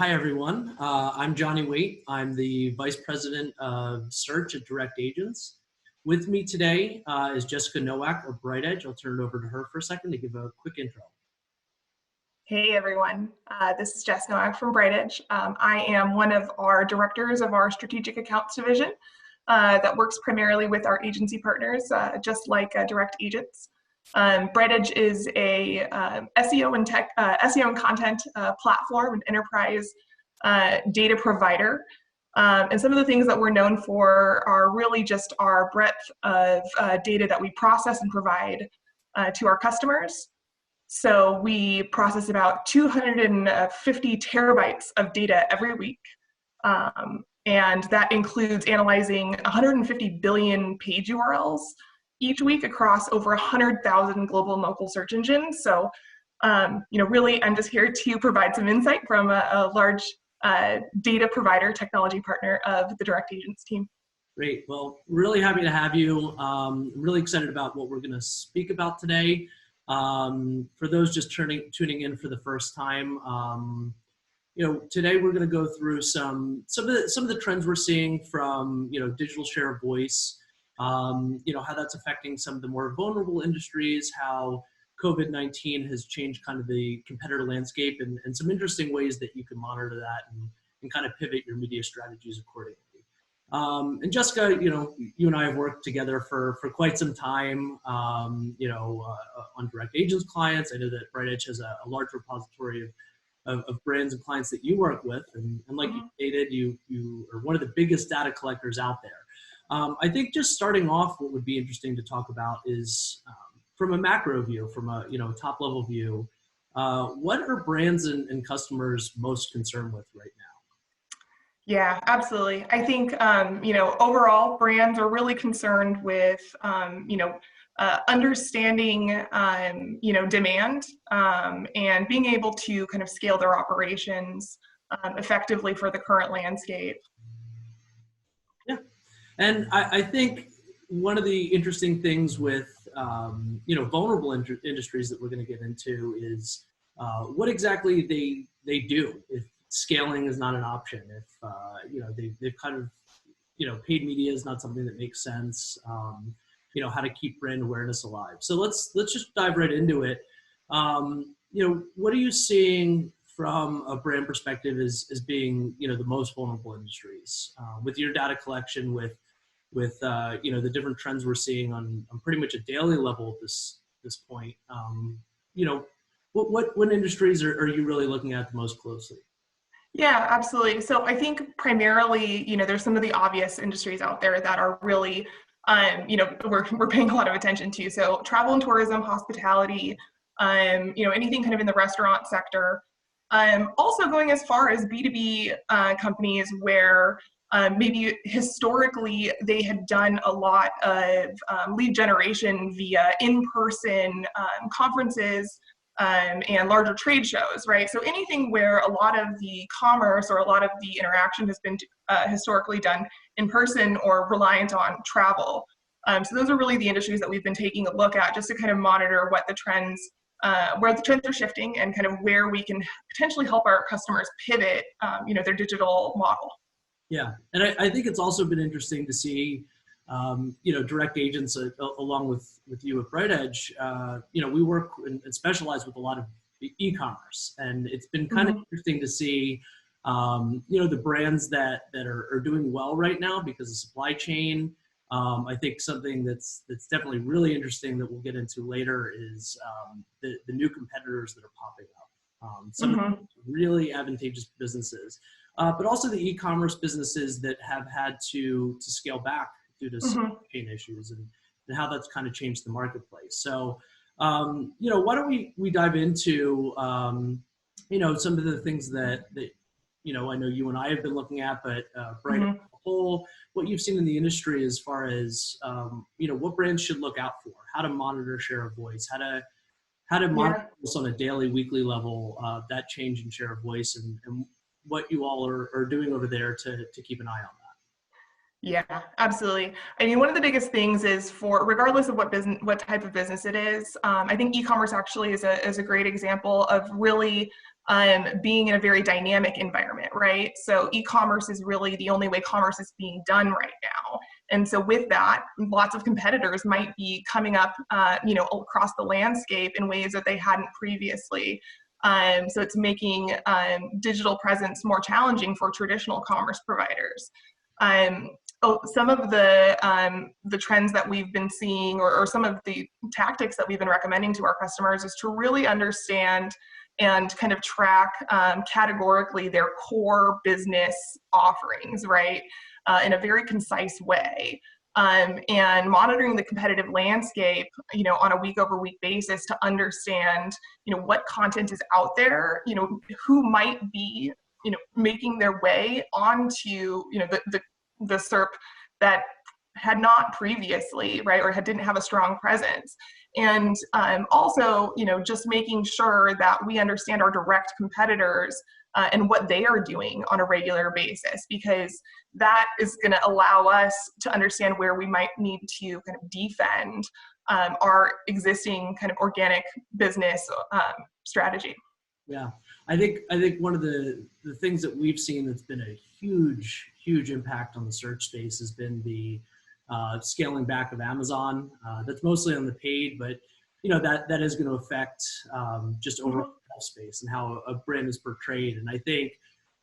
Hi, everyone. I'm Jonny Waite. I'm the Vice President of Search at Direct Agents. With me today is Jessica Nowak of BrightEdge. I'll turn it over to her for a second to give a quick intro. Hey, everyone. This is Jessica Nowak from BrightEdge. I am one of our directors of our Strategic Accounts Division that works primarily with our agency partners, just like Direct Agents. BrightEdge is a SEO and content platform and enterprise data provider. And some of the things that we're known for are really just our breadth of data that we process and provide to our customers. So we process about 250 terabytes of data every week. And that includes analyzing 150 billion page URLs each week across over 100,000 global and local search engines. So, really, I'm just here to provide some insight from a large data provider, technology partner of the Direct Agents team. Great. Well, really happy to have you. Really excited about what we're going to speak about today. For those just tuning in for the first time, today we're going to go through some of the trends we're seeing from digital share of voice. How that's affecting some of the more vulnerable industries, how COVID-19 has changed kind of the competitor landscape, and some interesting ways that you can monitor that and kind of pivot your media strategies accordingly. And Jessica, you and I have worked together for quite some time, on Direct Agents clients. I know that BrightEdge has a large repository of brands and clients that you work with. And like you stated, you are one of the biggest data collectors out there. I think just starting off, what would be interesting to talk about is from a macro view, from a top level view, what are brands and customers most concerned with right now? Yeah, absolutely. I think, overall brands are really concerned with, understanding, demand and being able to kind of scale their operations effectively for the current landscape. Yeah. And I think one of the interesting things with, vulnerable industries that we're going to get into is what exactly they do if scaling is not an option, if, they've kind of, paid media is not something that makes sense, how to keep brand awareness alive. So let's just dive right into it. What are you seeing from a brand perspective as being, the most vulnerable industries with your data collection, with the different trends we're seeing on pretty much a daily level at this point? What industries are you really looking at the most closely? Yeah, absolutely. So I think primarily, there's some of the obvious industries out there that are really, we're paying a lot of attention to. So travel and tourism, hospitality, anything kind of in the restaurant sector. Also going as far as B2B companies where maybe historically they had done a lot of lead generation via in-person conferences and larger trade shows, right? So anything where a lot of the commerce or a lot of the interaction has been historically done in person or reliant on travel. So those are really the industries that we've been taking a look at just to kind of monitor what the trends, where the trends are shifting and kind of where we can potentially help our customers pivot, their digital model. Yeah, and I think it's also been interesting to see, Direct Agents along with you at BrightEdge. We work and specialize with a lot of e-commerce, and it's been kind of interesting to see, the brands that are doing well right now because of supply chain. I think something that's definitely really interesting that we'll get into later is the new competitors that are popping up. Some of the really advantageous businesses, but also the e-commerce businesses that have had to scale back due to supply chain issues and how that's kind of changed the marketplace. So, why don't we dive into, some of the things that I know you and I have been looking at, but Bright as a whole, what you've seen in the industry as far as, what brands should look out for, how to monitor share of voice, how to monitor this on a daily, weekly level, that change in share of voice, and what you all are doing over there to keep an eye on that. Yeah, absolutely. I mean, one of the biggest things is regardless of what type of business it is, I think e-commerce actually is a great example of really being in a very dynamic environment, right? So e-commerce is really the only way commerce is being done right now. And so with that, lots of competitors might be coming up, across the landscape in ways that they hadn't previously. So it's making digital presence more challenging for traditional commerce providers. Some of the trends that we've been seeing, or some of the tactics that we've been recommending to our customers, is to really understand and kind of track categorically their core business offerings, right, in a very concise way. And monitoring the competitive landscape, on a week-over-week basis to understand, what content is out there, who might be, making their way onto, the SERP that had not previously, right, or didn't have a strong presence. And also, just making sure that we understand our direct competitors and what they are doing on a regular basis, because that is going to allow us to understand where we might need to kind of defend our existing kind of organic business strategy. Yeah, I think one of the things that we've seen that's been a huge impact on the search space has been the scaling back of Amazon. That's mostly on the paid, but that is going to affect just overall space and how a brand is portrayed. And I think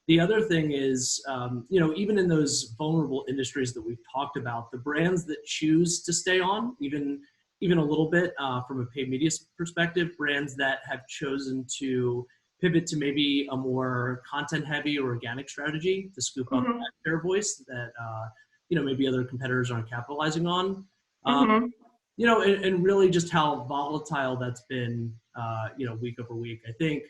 the other thing is, even in those vulnerable industries that we've talked about, the brands that choose to stay on, even a little bit from a paid media perspective, brands that have chosen to pivot to maybe a more content-heavy or organic strategy to scoop up that share voice that maybe other competitors aren't capitalizing on. And really just how volatile that's been, week over week. I think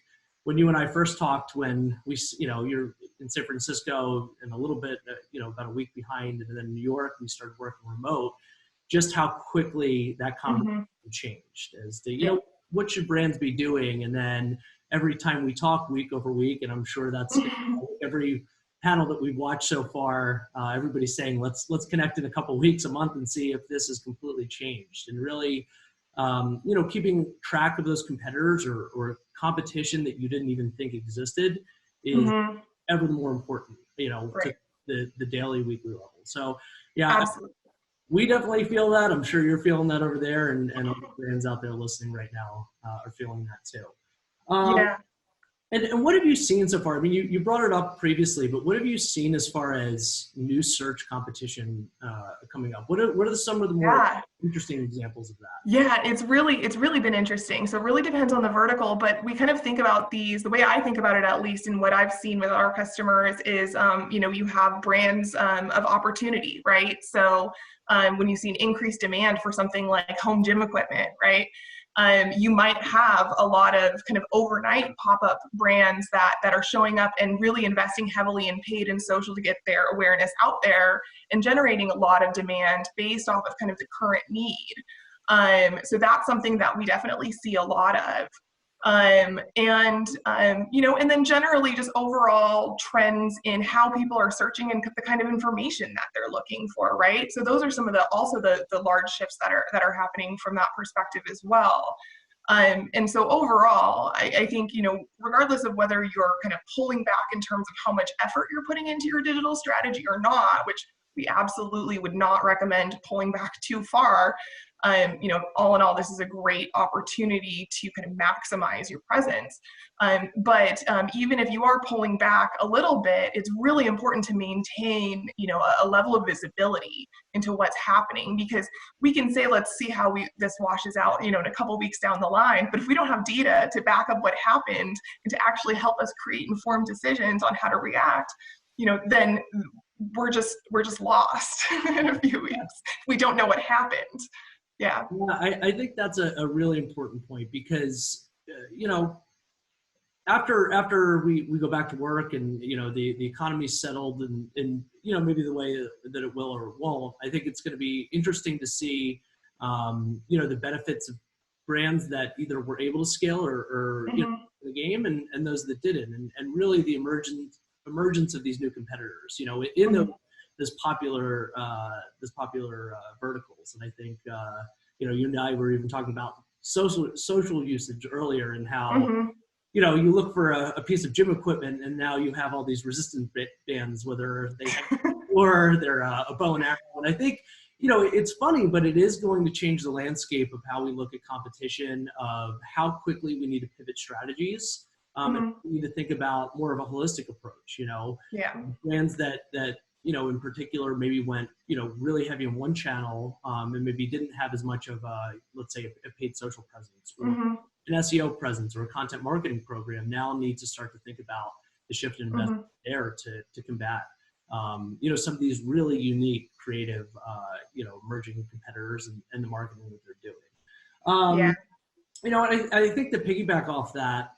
when you and I first talked, when you're in San Francisco and a little bit, about a week behind, and then in New York, we started working remote, just how quickly that conversation changed as to, what should brands be doing? And then every time we talk week over week, and I'm sure that's every panel that we've watched so far, everybody's saying, let's connect in a couple of weeks, a month, and see if this has completely changed. And really, keeping track of those competitors or competition that you didn't even think existed is ever more important, to the daily, weekly level. So, yeah, absolutely. We definitely feel that. I'm sure you're feeling that over there, and all the brands out there listening right now are feeling that too. And what have you seen so far? I mean, you brought it up previously, but what have you seen as far as new search competition coming up? What are some of the more interesting examples of that? Yeah, it's really been interesting. So it really depends on the vertical, but we kind of think about these, the way I think about it, at least, and what I've seen with our customers is, you have brands of opportunity, right? So when you see an increased demand for something like home gym equipment, right? You might have a lot of kind of overnight pop-up brands that are showing up and really investing heavily in paid and social to get their awareness out there and generating a lot of demand based off of kind of the current need. So that's something that we definitely see a lot of. And then generally just overall trends in how people are searching and the kind of information that they're looking for, right? So those are some of the large shifts that are happening from that perspective as well. And so overall, I think, regardless of whether you're kind of pulling back in terms of how much effort you're putting into your digital strategy or not, which we absolutely would not recommend pulling back too far. All in all, this is a great opportunity to kind of maximize your presence. But even if you are pulling back a little bit, it's really important to maintain, a level of visibility into what's happening, because we can say, let's see how this washes out, in a couple weeks down the line. But if we don't have data to back up what happened and to actually help us create informed decisions on how to react, then we're just lost in a few weeks. We don't know what happened. Yeah, I think that's a really important point, because, after we go back to work and, the economy's settled and maybe the way that it will or won't, I think it's going to be interesting to see, the benefits of brands that either were able to scale or the game and those that didn't, and really the emergence of these new competitors, in this popular verticals. And I think, you and I were even talking about social usage earlier, and how, you know, you look for a piece of gym equipment and now you have all these resistance bands, whether they or they're a bow and arrow. And I think, you know, it's funny, but it is going to change the landscape of how we look at competition, of how quickly we need to pivot strategies. And we need to think about more of a holistic approach, you know, brands that, you know, in particular, maybe went, you know, really heavy on one channel and maybe didn't have as much of a, let's say, a paid social presence or an SEO presence or a content marketing program, now need to start to think about the shift in investment there to combat, you know, some of these really unique, creative, you know, emerging competitors and the marketing that they're doing. You know, I think to piggyback off that,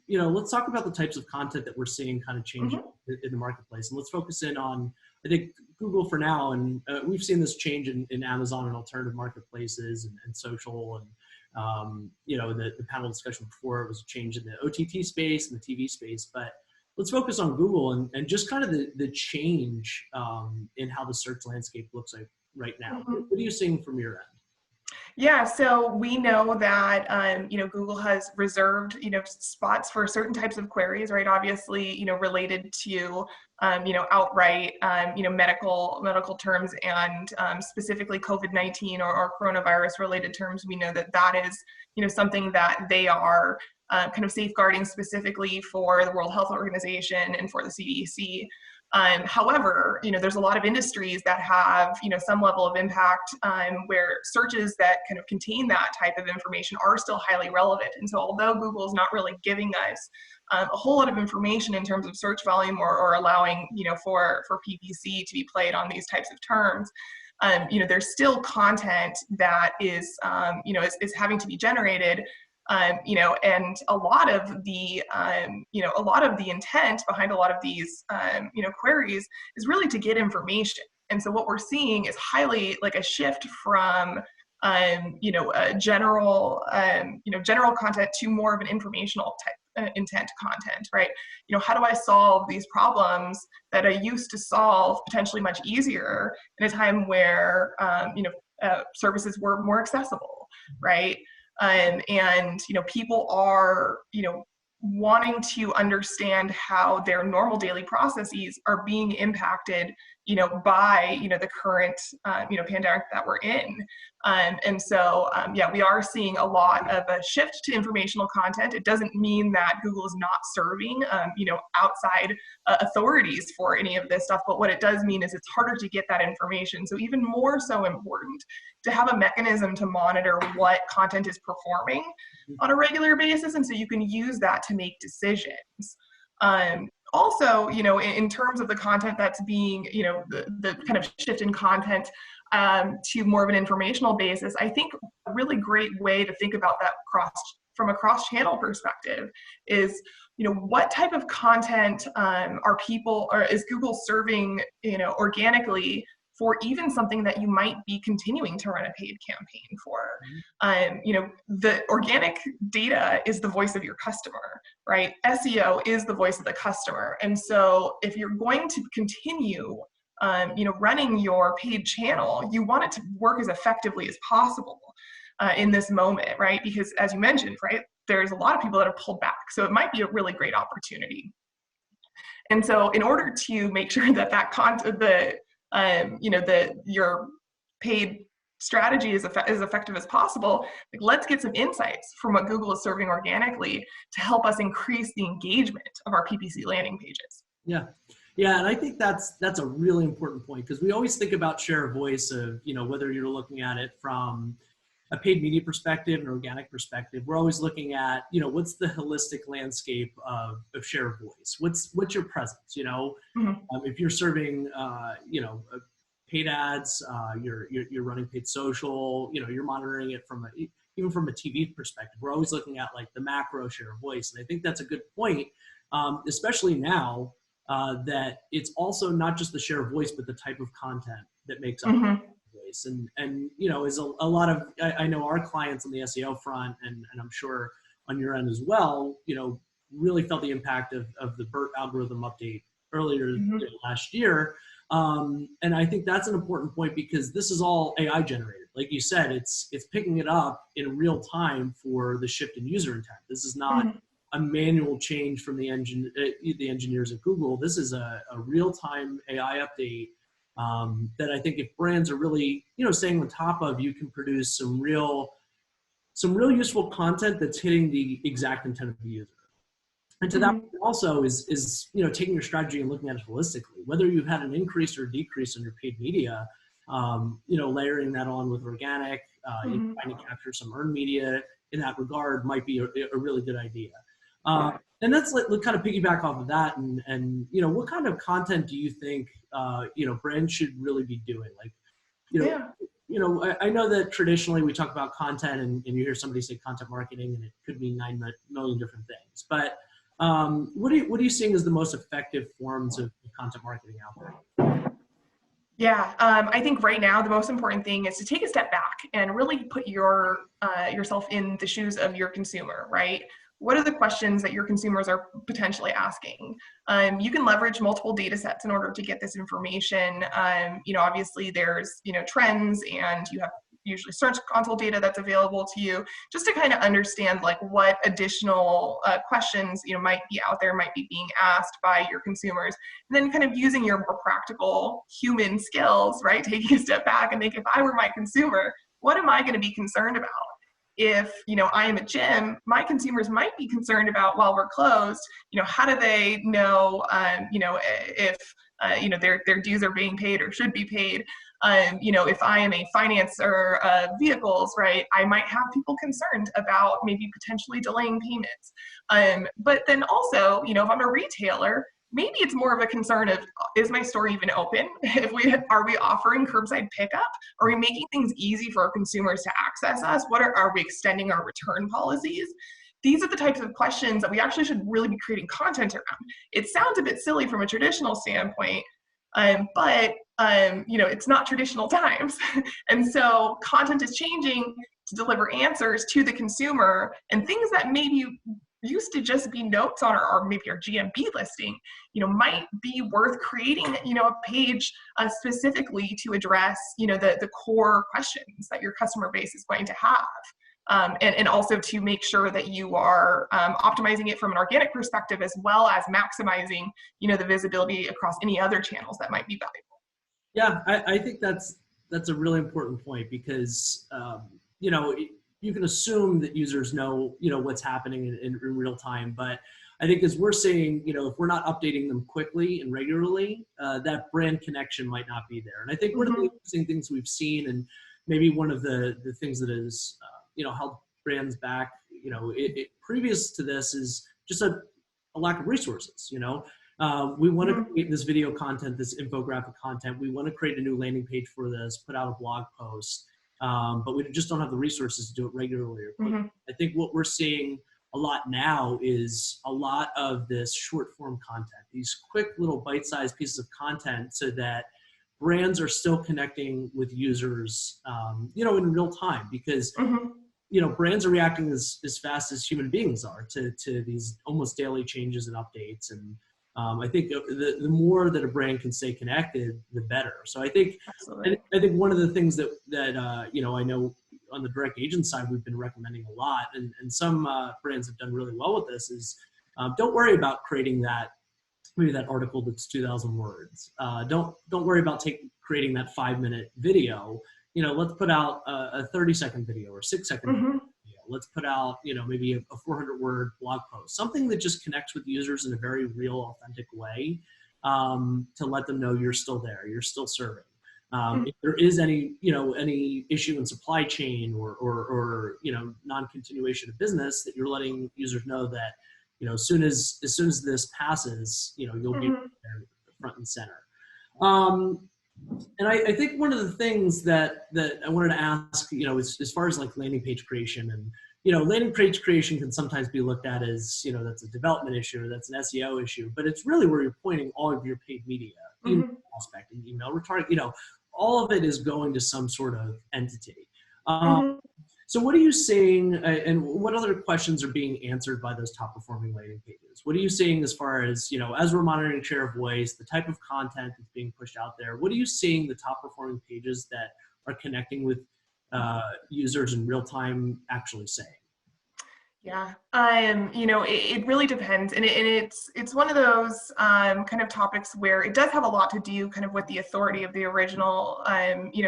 you know, let's talk about the types of content that we're seeing kind of change in the marketplace. And let's focus in on, I think, Google for now. And we've seen this change in Amazon and alternative marketplaces and social. And, you know, the panel discussion before, it was a change in the OTT space and the TV space. But let's focus on Google and just kind of the change in how the search landscape looks like right now. What are you seeing from your end? Yeah, so we know that, you know, Google has reserved, you know, spots for certain types of queries, right? Obviously, you know, related to, you know, outright, you know, medical terms and specifically COVID-19 or coronavirus related terms. We know that that is, you know, something that they are kind of safeguarding specifically for the World Health Organization and for the CDC. However, you know, there's a lot of industries that have, you know, some level of impact where searches that kind of contain that type of information are still highly relevant. And so although Google is not really giving us a whole lot of information in terms of search volume or allowing, you know, for PPC to be played on these types of terms, you know, there's still content that is, you know, is having to be generated. You know, and a lot of the, you know, a lot of the intent behind a lot of these, you know, queries is really to get information. And so what we're seeing is highly like a shift from, you know, general, you know, general content to more of an informational type intent content, right? You know, how do I solve these problems that I used to solve potentially much easier in a time where, you know, services were more accessible, right? And, you know, people are, you know, wanting to understand how their normal daily processes are being impacted, you know, by, you know, the current, you know, pandemic that we're in. And so, yeah, we are seeing a lot of a shift to informational content. It doesn't mean that Google is not serving, you know, outside authorities for any of this stuff, but what it does mean is it's harder to get that information. So even more so important to have a mechanism to monitor what content is performing on a regular basis. And so you can use that to make decisions. Also, you know, in terms of the content that's being, you know, the kind of shift in content to more of an informational basis, I think a really great way to think about that from a cross-channel perspective is, you know, what type of content are people, or is Google serving, you know, organically for even something that you might be continuing to run a paid campaign for. You know, the organic data is the voice of your customer, right? SEO is the voice of the customer. And so if you're going to continue, you know, running your paid channel, you want it to work as effectively as possible in this moment, right? Because as you mentioned, right, there's a lot of people that have pulled back. So it might be a really great opportunity. And so in order to make sure that that content, you know, your paid strategy is as effective as possible, like, let's get some insights from what Google is serving organically to help us increase the engagement of our PPC landing pages. Yeah. Yeah, and I think that's a really important point, because we always think about share of voice of, you know, whether you're looking at it from a paid media perspective, an organic perspective, we're always looking at, you know, what's the holistic landscape of share of voice? What's your presence? You know, if you're serving, you know, paid ads, you're running paid social, you know, you're monitoring it from even from a TV perspective. We're always looking at like the macro share of voice, and I think that's a good point, especially now that it's also not just the share of voice, but the type of content that makes up voice. And you know, is a lot of, I know our clients on the SEO front, and I'm sure on your end as well, you know, really felt the impact of the BERT algorithm update earlier last year. And I think that's an important point, because this is all AI generated. Like you said, it's picking it up in real time for the shift in user intent. This is not a manual change from the engineers at Google. This is a real-time AI update that I think if brands are really, staying on top of, you can produce some real useful content that's hitting the exact intent of the user. And to that also is taking your strategy and looking at it holistically, whether you've had an increase or decrease in your paid media, layering that on with organic, trying to capture some earned media in that regard might be a really good idea. And that's kind of piggyback off of that. And what kind of content do you think, brands should really be doing? I know that traditionally we talk about content and you hear somebody say content marketing and it could mean 9 million different things. But what are you seeing as the most effective forms of content marketing out there? Yeah, I think right now the most important thing is to take a step back and really put yourself in the shoes of your consumer, right? What are the questions that your consumers are potentially asking? You can leverage multiple data sets in order to get this information. Obviously there's, trends, and you have usually Search Console data that's available to you, just to kind of understand like what additional questions might be out there, might be being asked by your consumers, and then kind of using your more practical human skills, right? Taking a step back and think, if I were my consumer, what am I going to be concerned about? If I am a gym, my consumers might be concerned about, while we're closed, how do they know if their dues are being paid or should be paid? If I am a financer of vehicles, right, I might have people concerned about maybe potentially delaying payments. But then also, if I'm a retailer, maybe it's more of a concern of, is my store even open? Are we offering curbside pickup? Are we making things easy for our consumers to access us? Are we extending our return policies? These are the types of questions that we actually should really be creating content around. It sounds a bit silly from a traditional standpoint, but it's not traditional times. And so content is changing to deliver answers to the consumer, and things that maybe used to just be notes on our maybe our GMB listing, might be worth creating, a page specifically to address, the core questions that your customer base is going to have. And also to make sure that you are optimizing it from an organic perspective, as well as maximizing, the visibility across any other channels that might be valuable. Yeah, I think that's a really important point, because you can assume that users know what's happening in real time, but I think as we're seeing, if we're not updating them quickly and regularly, that brand connection might not be there. And I think one of the interesting things we've seen, and maybe one of the things that has held brands back, previous to this, is just a lack of resources. We want to create this video content, this infographic content. We want to create a new landing page for this, put out a blog post, but we just don't have the resources to do it regularly or quickly. I think what we're seeing a lot now is a lot of this short form content, these quick little bite-sized pieces of content, so that brands are still connecting with users, in real time, because brands are reacting as fast as human beings are to these almost daily changes and updates. And I think the more that a brand can stay connected, the better. So I think one of the things that I know on the direct agent side we've been recommending a lot, and some brands have done really well with this, is don't worry about creating that article that's 2,000 words. Don't worry about creating that 5-minute video. Let's put out a 30-second video or 6-second video. Let's put out, maybe a 400-word blog post, something that just connects with users in a very real, authentic way, to let them know you're still there, you're still serving. If there is any issue in supply chain or non-continuation of business, that you're letting users know that, as soon as this passes, you'll be there front and center. And I think one of the things that I wanted to ask, as far as like landing page creation, and landing page creation can sometimes be looked at as, that's a development issue, or that's an SEO issue, but it's really where you're pointing all of your paid media, email prospecting, email retargeting, all of it is going to some sort of entity. So what are you seeing, and what other questions are being answered by those top performing landing pages? What are you seeing as far as, as we're monitoring share of voice, the type of content that's being pushed out there? What are you seeing the top performing pages that are connecting with users in real time actually saying? Yeah, it really depends, and it's one of those kind of topics where it does have a lot to do kind of with the authority of the original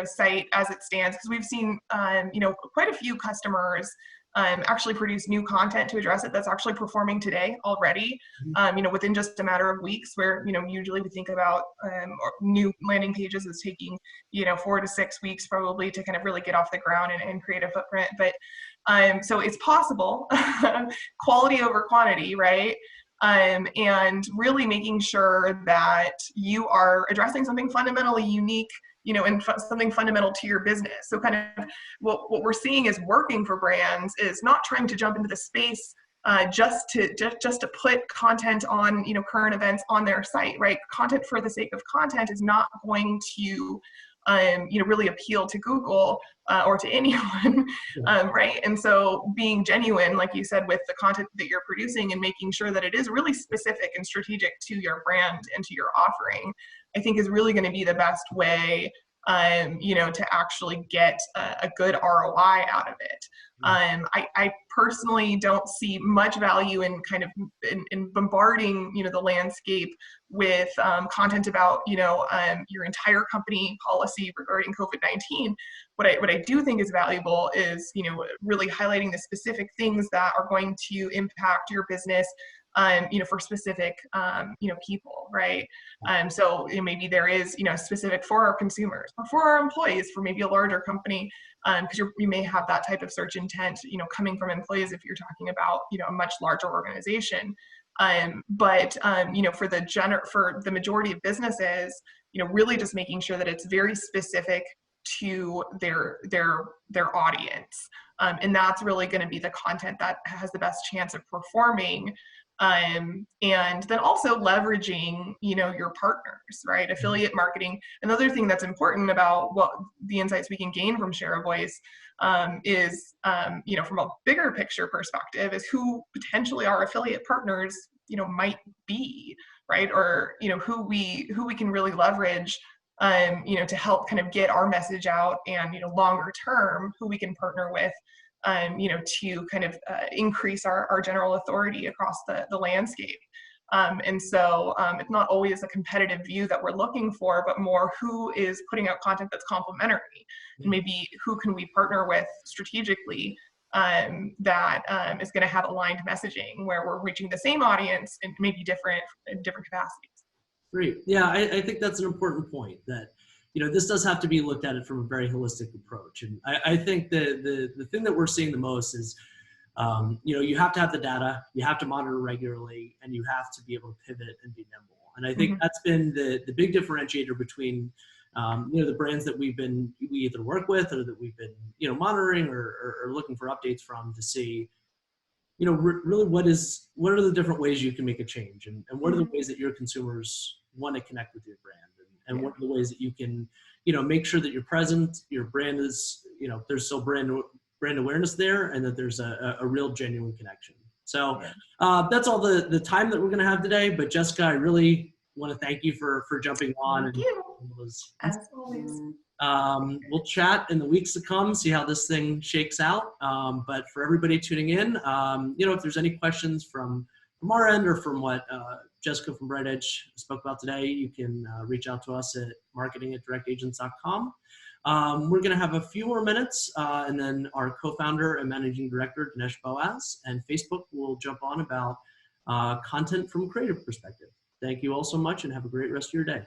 site as it stands, because we've seen quite a few customers actually produce new content to address it that's actually performing today already, within just a matter of weeks, where usually we think about new landing pages as taking 4 to 6 weeks probably to kind of really get off the ground and create a footprint, but so it's possible, quality over quantity, right? And really making sure that you are addressing something fundamentally unique, and something fundamental to your business. So kind of what we're seeing is working for brands is not trying to jump into the space just to put content on current events on their site, right? Content for the sake of content is not going to really appeal to Google or to anyone, right? And so being genuine, like you said, with the content that you're producing and making sure that it is really specific and strategic to your brand and to your offering, I think is really going to be the best way, to actually get a good ROI out of it. I personally don't see much value in kind of in bombarding, the landscape with content about, your entire company policy regarding COVID-19. What I do think is valuable is, really highlighting the specific things that are going to impact your business, for specific, people, right? So maybe there is, specific for our consumers or for our employees, for maybe a larger company, because you may have that type of search intent, coming from employees if you're talking about, a much larger organization. But for the majority of businesses, really just making sure that it's very specific to their audience, and that's really going to be the content that has the best chance of performing. And then also leveraging, your partners, right? Affiliate marketing. Another thing that's important about what the insights we can gain from share a voice is, from a bigger picture perspective, is who potentially our affiliate partners, might be, right? Or, who we can really leverage, to help kind of get our message out, and, longer term, who we can partner with, to kind of increase our general authority across the landscape. And so it's not always a competitive view that we're looking for, but more who is putting out content that's complementary, and maybe who can we partner with strategically, that is going to have aligned messaging where we're reaching the same audience in maybe different capacities. Great. Yeah, I think that's an important point, that this does have to be looked at it from a very holistic approach. And I think the thing that we're seeing the most is, you have to have the data, you have to monitor regularly, and you have to be able to pivot and be nimble. And I think that's been the big differentiator between, the brands that we either work with or that we've been, monitoring or looking for updates from, to see, really what are the different ways you can make a change, and what are the ways that your consumers want to connect with your brand, and what are the ways that you can, make sure that you're present, your brand is, there's still brand awareness there, and that there's a real genuine connection. So that's all the time that we're going to have today. But Jessica, I really want to thank you for jumping on. Thank you. As always. We'll chat in the weeks to come, see how this thing shakes out. But for everybody tuning in, if there's any questions from our end, or from what Jessica from BrightEdge spoke about today, you can reach out to us at marketing@directagents.com. We're going to have a few more minutes, and then our co-founder and managing director, Dinesh Boaz, and Facebook will jump on about content from a creative perspective. Thank you all so much, and have a great rest of your day.